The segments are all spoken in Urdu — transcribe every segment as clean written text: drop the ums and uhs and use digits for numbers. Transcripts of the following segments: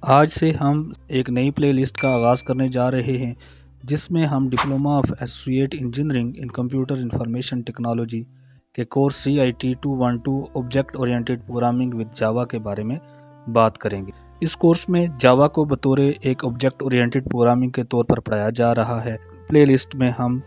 آج سے ہم ایک نئی پلے لسٹ کا آغاز کرنے جا رہے ہیں جس میں ہم diploma of associate engineering in computer information technology کے course CIT 212 object oriented programming with Java کے بارے میں بات کریں گے۔ اس کورس میں جاوا کو بطور ایک آبجیکٹ اورینٹڈ پروگرامنگ کے طور پر پڑھایا جا رہا ہے۔ پلے لسٹ میں ہم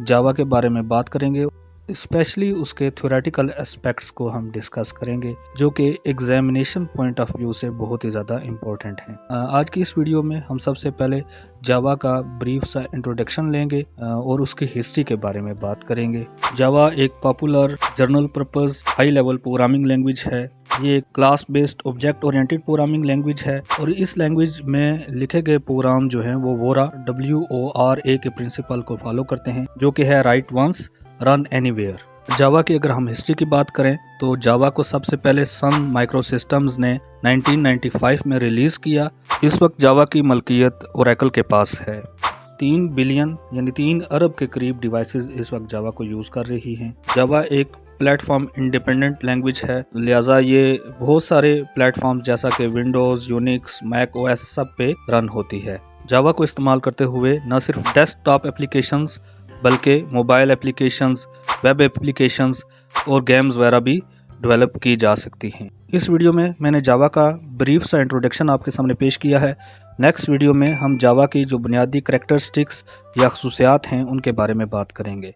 جاوا کے بارے میں بات کریں گے، اسپیشلی اس کے تھیوریٹیکل اسپیکٹس کو ہم ڈسکس کریں گے جو کہ ایگزامینیشن پوائنٹ آف ویو سے بہت ہی زیادہ امپورٹنٹ ہیں۔ آج کی اس ویڈیو میں ہم سب سے پہلے جاوا کا بریف سا انٹروڈکشن لیں گے اور اس کی ہسٹری کے بارے میں بات کریں گے۔ جاوا ایک popular general purpose high level programming language ہے۔ یہ ایک class based object oriented programming language ہے اور اس لینگویج میں لکھے گئے پروگرام جو ہیں وہ وورا WORA کے پرنسپل کو فالو کرتے ہیں جو کہ ہے write once run anywhere. Java کی اگر ہم ہسٹری کی بات کریں تو جاوا کو سب سے پہلے سن مائکرو سسٹمز نے 1995 میں ریلیز کیا۔ اس وقت جاوا کی ملکیت اوریکل کے پاس ہے۔ 3 بلین یعنی 3 ارب کے قریب ڈیوائسز اس وقت جاوا کو یوز کر رہی ہیں۔ جاوا ایک پلیٹ فارم انڈیپینڈنٹ لینگویج ہے، لہٰذا یہ بہت سارے پلیٹ فارم جیسا کہ ونڈوز، یونکس، میک OS سب پہ رن ہوتی ہے۔ جاوا کو استعمال کرتے ہوئے نہ صرف ڈیسک ٹاپ اپلیکیشنز بلکہ موبائل اپلیکیشنز، ویب اپلیکیشنز اور گیمز وغیرہ بھی ڈیولپ کی جا سکتی ہیں۔ اس ویڈیو میں نے جاوا کا بریف سا انٹروڈکشن آپ کے سامنے پیش کیا ہے۔ نیکسٹ ویڈیو میں ہم جاوا کی جو بنیادی کریکٹرسٹکس یا خصوصیات ہیں ان کے بارے میں بات کریں گے۔